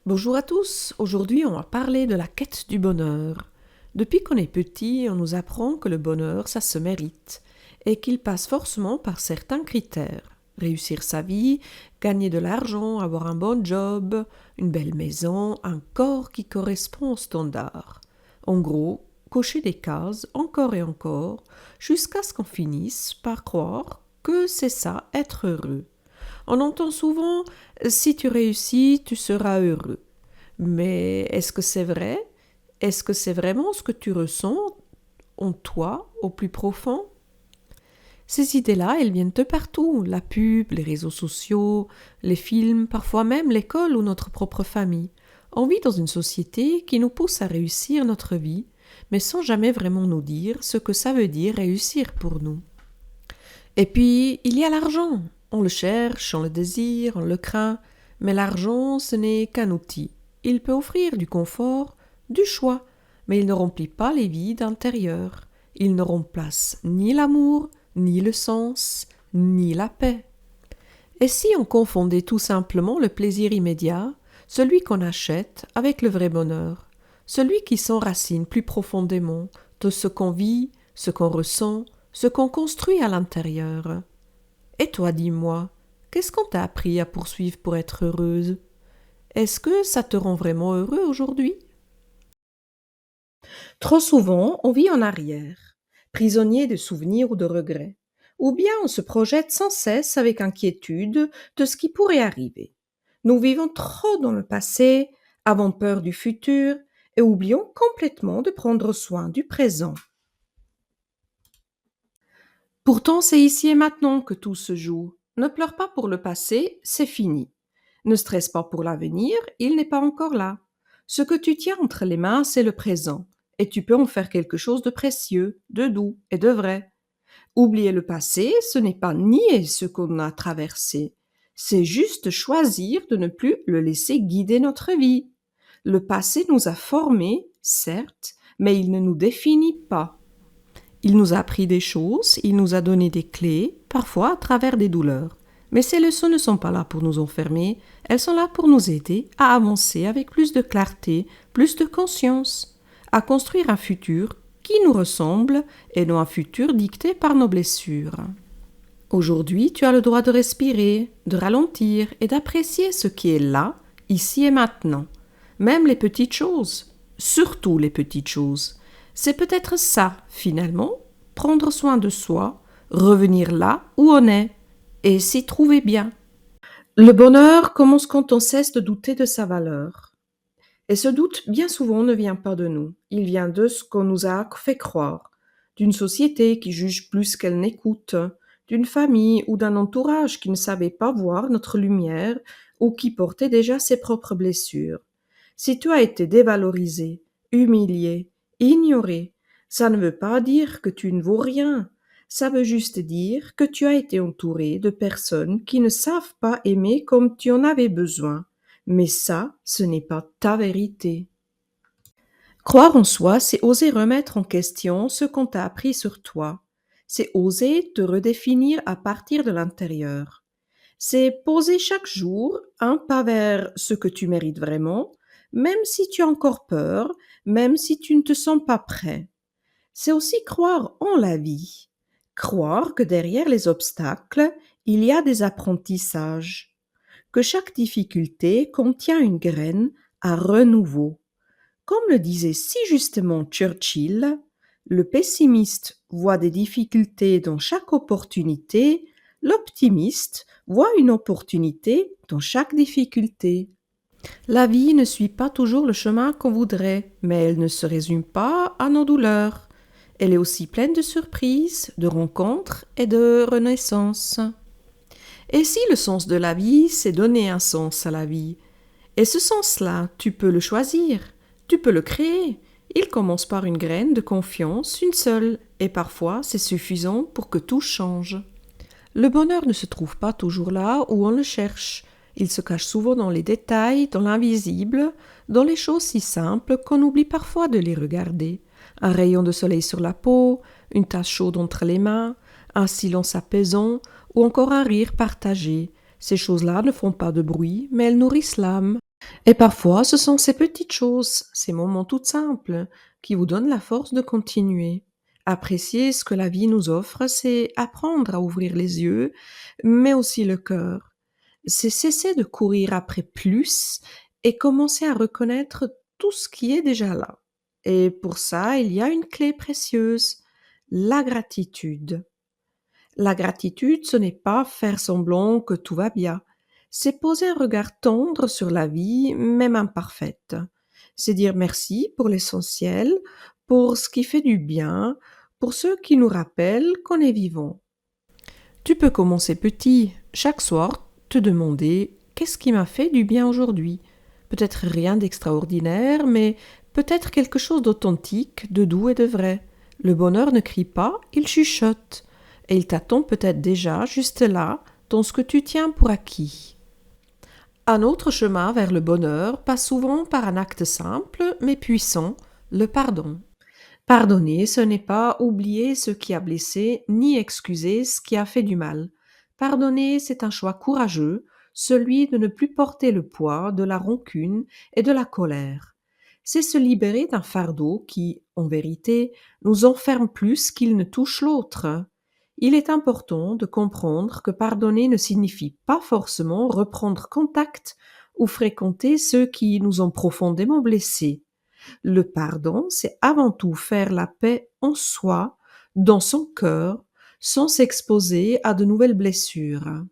Bonjour à tous, aujourd'hui on va parler de la quête du bonheur. Depuis qu'on est petit, on nous apprend que le bonheur, ça se mérite, et qu'il passe forcément par certains critères. Réussir sa vie, gagner de l'argent, avoir un bon job, une belle maison, un corps qui correspond aux standards. En gros, cocher des cases encore et encore, jusqu'à ce qu'on finisse par croire que c'est ça être heureux. On entend souvent si tu réussis, tu seras heureux. Mais est-ce que c'est vrai? Est-ce que c'est vraiment ce que tu ressens en toi, au plus profond? Ces idées-là, elles viennent de partout, la pub, les réseaux sociaux, les films, parfois même l'école ou notre propre famille. On vit dans une société qui nous pousse à réussir notre vie, mais sans jamais vraiment nous dire ce que ça veut dire réussir pour nous. Et puis, il y a l'argent. On le cherche, on le désire, on le craint, mais l'argent, ce n'est qu'un outil. Il peut offrir du confort, du choix, mais il ne remplit pas les vides intérieurs. Il ne remplace ni l'amour, ni le sens, ni la paix. Et si on confondait tout simplement le plaisir immédiat, celui qu'on achète, avec le vrai bonheur, celui qui s'enracine plus profondément de ce qu'on vit, ce qu'on ressent, ce qu'on construit à l'intérieur. Et toi, dis-moi, qu'est-ce qu'on t'a appris à poursuivre pour être heureuse? Est-ce que ça te rend vraiment heureux aujourd'hui? Trop souvent, on vit en arrière, prisonnier de souvenirs ou de regrets. Ou bien on se projette sans cesse avec inquiétude de ce qui pourrait arriver. Nous vivons trop dans le passé, avons peur du futur et oublions complètement de prendre soin du présent. Pourtant, c'est ici et maintenant que tout se joue. Ne pleure pas pour le passé, c'est fini. Ne stresse pas pour l'avenir, il n'est pas encore là. Ce que tu tiens entre les mains, c'est le présent, et tu peux en faire quelque chose de précieux, de doux et de vrai. Oublier le passé, ce n'est pas nier ce qu'on a traversé, c'est juste choisir de ne plus le laisser guider notre vie. Le passé nous a formés, certes, mais il ne nous définit pas. Il nous a appris des choses, il nous a donné des clés, parfois à travers des douleurs. Mais ces leçons ne sont pas là pour nous enfermer, elles sont là pour nous aider à avancer avec plus de clarté, plus de conscience, à construire un futur qui nous ressemble et non un futur dicté par nos blessures. Aujourd'hui, tu as le droit de respirer, de ralentir et d'apprécier ce qui est là, ici et maintenant. Même les petites choses, surtout les petites choses. C'est peut-être ça, finalement, prendre soin de soi, revenir là où on est, et s'y trouver bien. Le bonheur commence quand on cesse de douter de sa valeur. Et ce doute, bien souvent, ne vient pas de nous. Il vient de ce qu'on nous a fait croire, d'une société qui juge plus qu'elle n'écoute, d'une famille ou d'un entourage qui ne savait pas voir notre lumière ou qui portait déjà ses propres blessures. Si tu as été dévalorisé, humilié, ignoré, ça ne veut pas dire que tu ne vaux rien. Ça veut juste dire que tu as été entouré de personnes qui ne savent pas aimer comme tu en avais besoin. Mais ça, ce n'est pas ta vérité. Croire en soi, c'est oser remettre en question ce qu'on t'a appris sur toi. C'est oser te redéfinir à partir de l'intérieur. C'est poser chaque jour un pas vers ce que tu mérites vraiment, même si tu as encore peur, même si tu ne te sens pas prêt. C'est aussi croire en la vie. Croire que derrière les obstacles, il y a des apprentissages, que chaque difficulté contient une graine à renouveau. Comme le disait si justement Churchill, le pessimiste voit des difficultés dans chaque opportunité, l'optimiste voit une opportunité dans chaque difficulté. La vie ne suit pas toujours le chemin qu'on voudrait, mais elle ne se résume pas à nos douleurs. Elle est aussi pleine de surprises, de rencontres et de renaissances. Et si le sens de la vie, c'est donner un sens à la vie, et ce sens-là, tu peux le choisir, tu peux le créer. Il commence par une graine de confiance, une seule, et parfois c'est suffisant pour que tout change. Le bonheur ne se trouve pas toujours là où on le cherche. Il se cache souvent dans les détails, dans l'invisible, dans les choses si simples qu'on oublie parfois de les regarder. Un rayon de soleil sur la peau, une tasse chaude entre les mains, un silence apaisant ou encore un rire partagé. Ces choses-là ne font pas de bruit, mais elles nourrissent l'âme. Et parfois, ce sont ces petites choses, ces moments tout simples, qui vous donnent la force de continuer. Apprécier ce que la vie nous offre, c'est apprendre à ouvrir les yeux, mais aussi le cœur. C'est cesser de courir après plus et commencer à reconnaître tout ce qui est déjà là. Et pour ça, il y a une clé précieuse, la gratitude. La gratitude, ce n'est pas faire semblant que tout va bien. C'est poser un regard tendre sur la vie, même imparfaite. C'est dire merci pour l'essentiel, pour ce qui fait du bien, pour ceux qui nous rappellent qu'on est vivant. Tu peux commencer petit, chaque soir, te demander qu'est-ce qui m'a fait du bien aujourd'hui. Peut-être rien d'extraordinaire, mais peut-être quelque chose d'authentique, de doux et de vrai. Le bonheur ne crie pas, il chuchote, et il t'attend peut-être déjà juste là, dans ce que tu tiens pour acquis. Un autre chemin vers le bonheur passe souvent par un acte simple mais puissant, le pardon. Pardonner, ce n'est pas oublier ce qui a blessé, ni excuser ce qui a fait du mal. Pardonner, c'est un choix courageux, celui de ne plus porter le poids de la rancune et de la colère. C'est se libérer d'un fardeau qui, en vérité, nous enferme plus qu'il ne touche l'autre. Il est important de comprendre que pardonner ne signifie pas forcément reprendre contact ou fréquenter ceux qui nous ont profondément blessés. Le pardon, c'est avant tout faire la paix en soi, dans son cœur, sans s'exposer à de nouvelles blessures.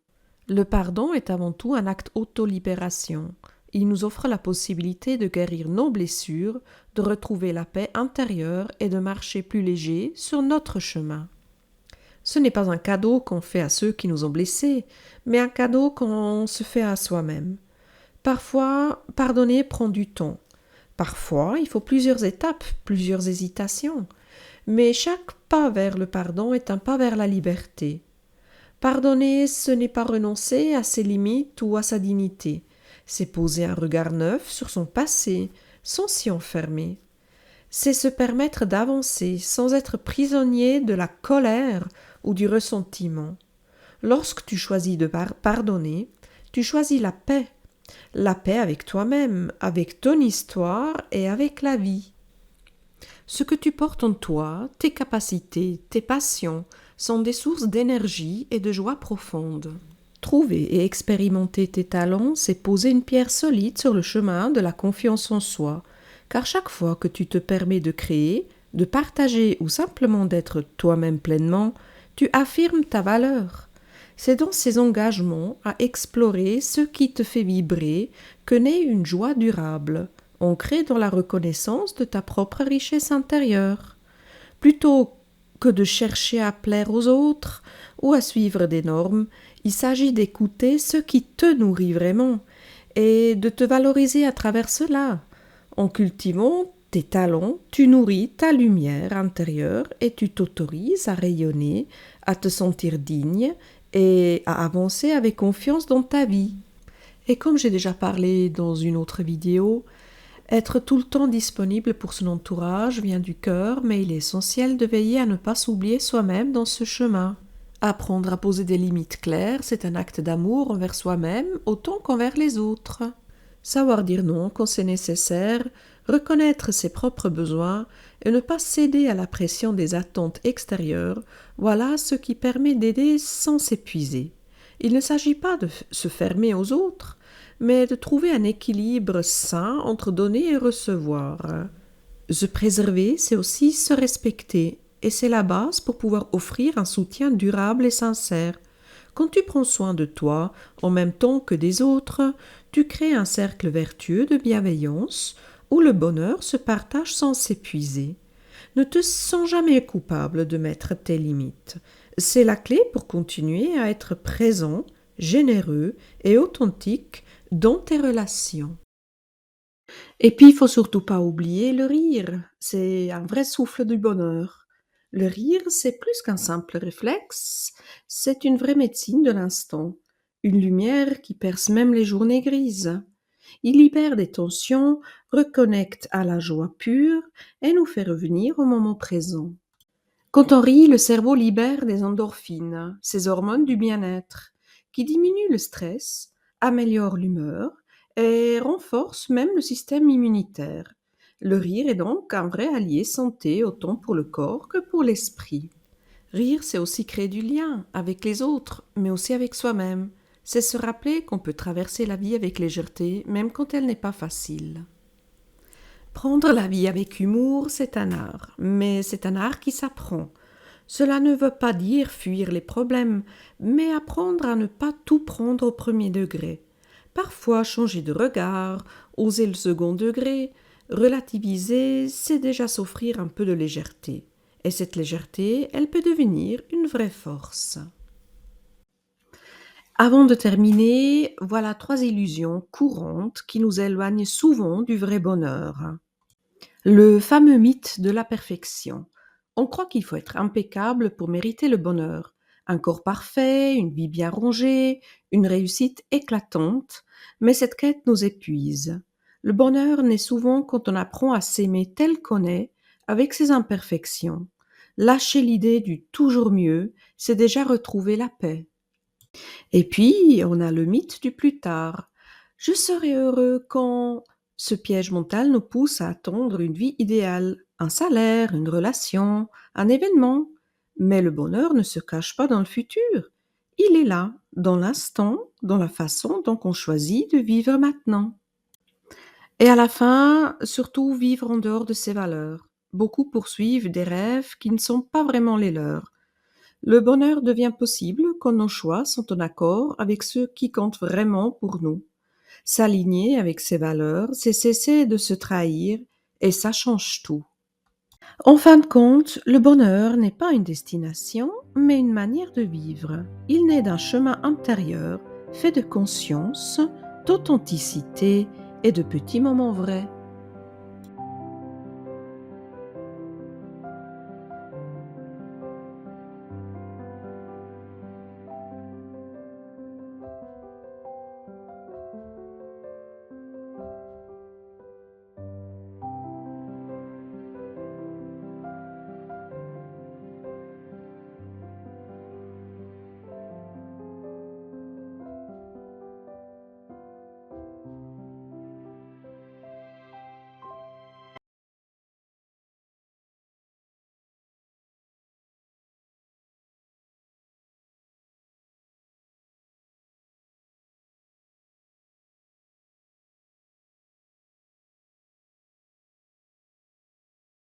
Le pardon est avant tout un acte auto-libération. Il nous offre la possibilité de guérir nos blessures, de retrouver la paix intérieure et de marcher plus léger sur notre chemin. Ce n'est pas un cadeau qu'on fait à ceux qui nous ont blessés, mais un cadeau qu'on se fait à soi-même. Parfois, pardonner prend du temps. Parfois, il faut plusieurs étapes, plusieurs hésitations, mais chaque pas vers le pardon est un pas vers la liberté. Pardonner, ce n'est pas renoncer à ses limites ou à sa dignité, c'est poser un regard neuf sur son passé, sans s'y enfermer. C'est se permettre d'avancer sans être prisonnier de la colère ou du ressentiment. Lorsque tu choisis de pardonner, tu choisis la paix avec toi-même, avec ton histoire et avec la vie. Ce que tu portes en toi, tes capacités, tes passions, sont des sources d'énergie et de joie profonde. Trouver et expérimenter tes talents, c'est poser une pierre solide sur le chemin de la confiance en soi, car chaque fois que tu te permets de créer, de partager ou simplement d'être toi-même pleinement, tu affirmes ta valeur. C'est dans ces engagements à explorer ce qui te fait vibrer que naît une joie durable, ancrée dans la reconnaissance de ta propre richesse intérieure. Plutôt que de chercher à plaire aux autres ou à suivre des normes, il s'agit d'écouter ce qui te nourrit vraiment et de te valoriser à travers cela. En cultivant tes talents, tu nourris ta lumière intérieure et tu t'autorises à rayonner, à te sentir digne et à avancer avec confiance dans ta vie. Et comme j'ai déjà parlé dans une autre vidéo, être tout le temps disponible pour son entourage vient du cœur, mais il est essentiel de veiller à ne pas s'oublier soi-même dans ce chemin. Apprendre à poser des limites claires, c'est un acte d'amour envers soi-même autant qu'envers les autres. Savoir dire non quand c'est nécessaire, reconnaître ses propres besoins et ne pas céder à la pression des attentes extérieures, voilà ce qui permet d'aider sans s'épuiser. Il ne s'agit pas de se fermer aux autres, mais de trouver un équilibre sain entre donner et recevoir. Se préserver, c'est aussi se respecter, et c'est la base pour pouvoir offrir un soutien durable et sincère. Quand tu prends soin de toi en même temps que des autres, tu crées un cercle vertueux de bienveillance où le bonheur se partage sans s'épuiser. Ne te sens jamais coupable de mettre tes limites. C'est la clé pour continuer à être présent, généreux et authentique dans tes relations. Et puis, il faut surtout pas oublier le rire. C'est un vrai souffle du bonheur. Le rire, c'est plus qu'un simple réflexe, c'est une vraie médecine de l'instant, une lumière qui perce même les journées grises. Il libère des tensions, reconnecte à la joie pure et nous fait revenir au moment présent. Quand on rit, le cerveau libère des endorphines, ces hormones du bien-être, qui diminuent le stress, améliorent l'humeur et renforce même le système immunitaire. Le rire est donc un vrai allié santé autant pour le corps que pour l'esprit. Rire, c'est aussi créer du lien avec les autres, mais aussi avec soi-même. C'est se rappeler qu'on peut traverser la vie avec légèreté, même quand elle n'est pas facile. Prendre la vie avec humour, c'est un art, mais c'est un art qui s'apprend. Cela ne veut pas dire fuir les problèmes, mais apprendre à ne pas tout prendre au premier degré. Parfois changer de regard, oser le second degré, relativiser, c'est déjà s'offrir un peu de légèreté. Et cette légèreté, elle peut devenir une vraie force. Avant de terminer, voilà 3 illusions courantes qui nous éloignent souvent du vrai bonheur. Le fameux mythe de la perfection. On croit qu'il faut être impeccable pour mériter le bonheur. Un corps parfait, une vie bien rangée, une réussite éclatante, mais cette quête nous épuise. Le bonheur naît souvent quand on apprend à s'aimer tel qu'on est, avec ses imperfections. Lâcher l'idée du toujours mieux, c'est déjà retrouver la paix. Et puis, on a le mythe du plus tard. Je serai heureux quand ce piège mental nous pousse à attendre une vie idéale, un salaire, une relation, un événement. Mais le bonheur ne se cache pas dans le futur. Il est là, dans l'instant, dans la façon dont on choisit de vivre maintenant. Et à la fin, surtout vivre en dehors de ses valeurs. Beaucoup poursuivent des rêves qui ne sont pas vraiment les leurs. Le bonheur devient possible quand nos choix sont en accord avec ceux qui comptent vraiment pour nous. S'aligner avec ses valeurs, c'est cesser de se trahir et ça change tout. En fin de compte, le bonheur n'est pas une destination, mais une manière de vivre. Il naît d'un chemin intérieur fait de conscience, d'authenticité et de petits moments vrais.